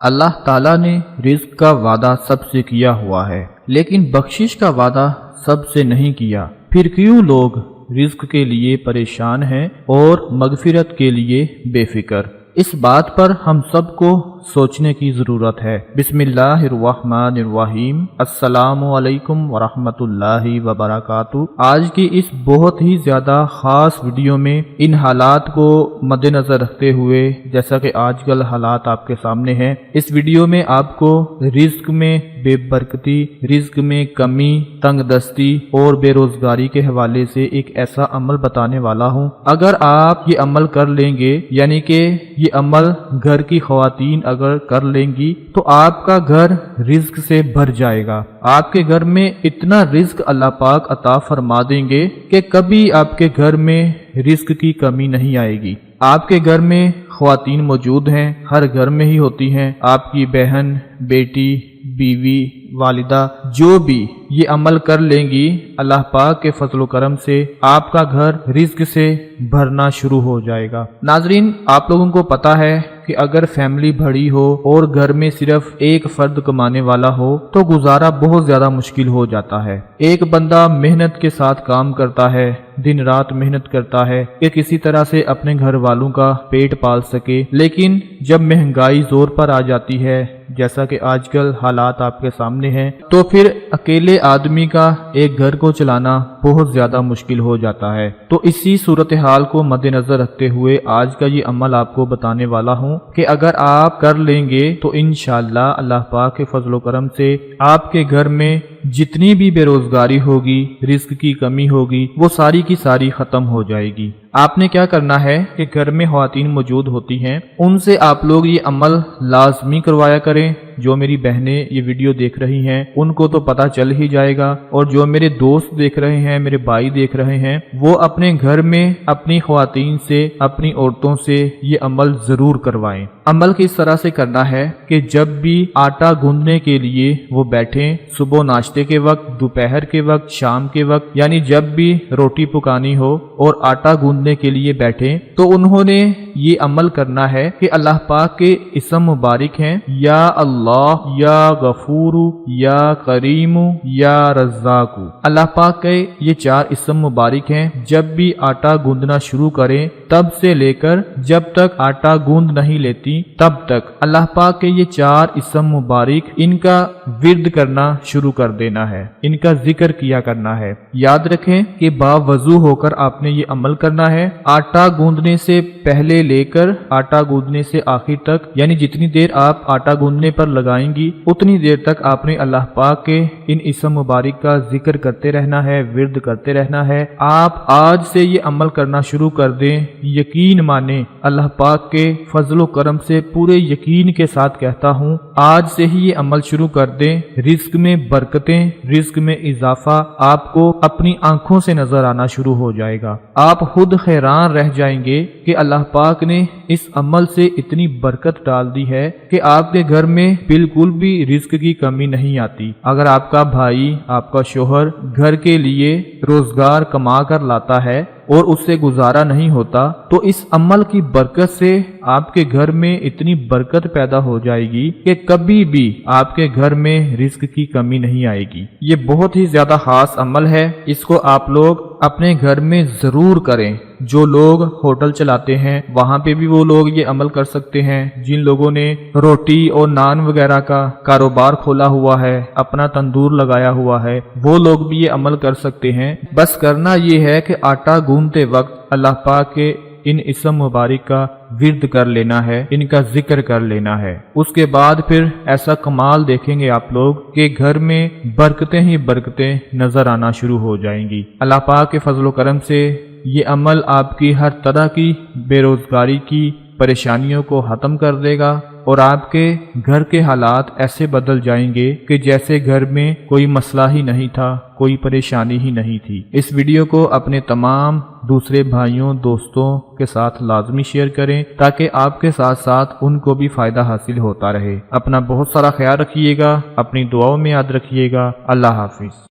اللہ تعالیٰ نے رزق کا وعدہ سب سے کیا ہوا ہے، لیکن بخشش کا وعدہ سب سے نہیں کیا۔ پھر کیوں لوگ رزق کے لیے پریشان ہیں اور مغفرت کے لیے بے فکر؟ اس بات پر ہم سب کو سوچنے کی ضرورت ہے۔ بسم اللہ الرحمن الرحیم۔ السلام علیکم ورحمۃ اللہ وبرکاتہ۔ آج کی اس بہت ہی زیادہ خاص ویڈیو میں ان حالات کو مد نظر رکھتے ہوئے، جیسا کہ آج کل حالات آپ کے سامنے ہیں، اس ویڈیو میں آپ کو رزق میں بے برکتی، رزق میں کمی، تنگ دستی اور بے روزگاری کے حوالے سے ایک ایسا عمل بتانے والا ہوں۔ اگر آپ یہ عمل کر لیں گے، یعنی کہ یہ عمل گھر کی خواتین اگر کر لیں گی، تو آپ کا گھر رزق سے بھر جائے گا۔ آپ کے گھر میں اتنا رزق اللہ پاک عطا فرما دیں گے کہ کبھی آپ کے گھر میں رزق کی کمی نہیں آئے گی۔ آپ کے گھر میں خواتین موجود ہیں، ہر گھر میں ہی ہوتی ہیں، آپ کی بہن، بیٹی، بیوی، والدہ، جو بھی یہ عمل کر لیں گی، اللہ پاک کے فضل و کرم سے آپ کا گھر رزق سے بھرنا شروع ہو جائے گا۔ ناظرین، آپ لوگوں کو پتا ہے کہ اگر فیملی بڑی ہو اور گھر میں صرف ایک فرد کمانے والا ہو تو گزارا بہت زیادہ مشکل ہو جاتا ہے۔ ایک بندہ محنت کے ساتھ کام کرتا ہے، دن رات محنت کرتا ہے کہ کسی طرح سے اپنے گھر والوں کا پیٹ پال سکے، لیکن جب مہنگائی زور پر آ جاتی ہے، جیسا کہ آج کل حالات آپ کے سامنے ہیں، تو پھر اکیلے آدمی کا ایک گھر کو چلانا بہت زیادہ مشکل ہو جاتا ہے۔ تو اسی صورتحال کو مد نظر رکھتے ہوئے آج کا یہ عمل آپ کو بتانے والا ہوں کہ اگر آپ کر لیں گے تو انشاءاللہ اللہ پاک کے فضل و کرم سے آپ کے گھر میں جتنی بھی بے روزگاری ہوگی، رزق کی کمی ہوگی، وہ ساری کی ساری ختم ہو جائے گی۔ آپ نے کیا کرنا ہے کہ گھر میں خواتین موجود ہوتی ہیں، ان سے آپ لوگ یہ عمل لازمی کروایا کریں۔ جو میری بہنیں یہ ویڈیو دیکھ رہی ہیں ان کو تو پتہ چل ہی جائے گا، اور جو میرے دوست دیکھ رہے ہیں، میرے بھائی دیکھ رہے ہیں، وہ اپنے گھر میں اپنی خواتین سے، اپنی عورتوں سے یہ عمل ضرور کروائیں۔ عمل کس طرح سے کرنا ہے کہ جب بھی آٹا گوندنے کے لیے وہ بیٹھیں، صبح ناشتے کے وقت، دوپہر کے وقت، شام کے وقت، یعنی جب بھی روٹی پکانی ہو اور آٹا گوندنے کے لیے بیٹھیں، تو انہوں نے یہ عمل کرنا ہے کہ اللہ پاک کے اسم مبارک ہیں، یا اللہ، یا غفور، یا کریم، یا رزاق۔ اللہ پاک کے یہ 4 اسم مبارک ہیں۔ جب بھی آٹا گوندنا شروع کریں تب سے لے کر جب تک آٹا گوند نہیں لیتی تب تک اللہ پاک کے یہ 4 اسم مبارک، ان کا ورد کرنا شروع کر دینا ہے، ان کا ذکر کیا کرنا ہے۔ یاد رکھیں کہ باوضو ہو کر آپ نے یہ عمل کرنا ہے۔ آٹا گوندنے سے پہلے لے کر آٹا گوندنے سے آخر تک، یعنی جتنی دیر آپ آٹا گوندنے پر لگائیں گی اتنی دیر تک آپ نے اللہ پاک کے ان اسم مبارک کا ذکر کرتے رہنا ہے، ورد کرتے رہنا ہے۔ آپ آج سے یہ عمل کرنا شروع کر دیں، یقین مانیں، اللہ پاک کے فضل و کرم سے پورے یقین کے ساتھ کہتا ہوں، آج سے ہی یہ عمل شروع کر دیں، رزق میں برکتیں، رزق میں اضافہ آپ کو اپنی آنکھوں سے نظر آنا شروع ہو جائے گا۔ آپ خود حیران رہ جائیں گے کہ اللہ پاک نے اس عمل سے اتنی برکت ڈال دی ہے کہ آپ کے گھر میں بالکل بھی رزق کی کمی نہیں آتی۔ اگر آپ کا بھائی، آپ کا شوہر گھر کے لیے روزگار کما کر لاتا ہے اور اس سے گزارا نہیں ہوتا، تو اس عمل کی برکت سے آپ کے گھر میں اتنی برکت پیدا ہو جائے گی کہ کبھی بھی آپ کے گھر میں رزق کی کمی نہیں آئے گی۔ یہ بہت ہی زیادہ خاص عمل ہے، اس کو آپ لوگ اپنے گھر میں ضرور کریں۔ جو لوگ ہوٹل چلاتے ہیں وہاں پہ بھی وہ لوگ یہ عمل کر سکتے ہیں۔ جن لوگوں نے روٹی اور نان وغیرہ کا کاروبار کھولا ہوا ہے، اپنا تندور لگایا ہوا ہے، وہ لوگ بھی یہ عمل کر سکتے ہیں۔ بس کرنا یہ ہے کہ آٹا گوندتے وقت اللہ پاک کے ان اسم مبارک کا ورد کر لینا ہے، ان کا ذکر کر لینا ہے۔ اس کے بعد پھر ایسا کمال دیکھیں گے آپ لوگ کہ گھر میں برکتیں ہی برکتیں نظر آنا شروع ہو جائیں گی۔ اللہ پاک کے فضل و کرم سے یہ عمل آپ کی ہر طرح کی بے روزگاری کی پریشانیوں کو ختم کر دے گا، اور آپ کے گھر کے حالات ایسے بدل جائیں گے کہ جیسے گھر میں کوئی مسئلہ ہی نہیں تھا، کوئی پریشانی ہی نہیں تھی۔ اس ویڈیو کو اپنے تمام دوسرے بھائیوں، دوستوں کے ساتھ لازمی شیئر کریں تاکہ آپ کے ساتھ ساتھ ان کو بھی فائدہ حاصل ہوتا رہے۔ اپنا بہت سارا خیال رکھیے گا، اپنی دعاؤں میں یاد رکھیے گا۔ اللہ حافظ۔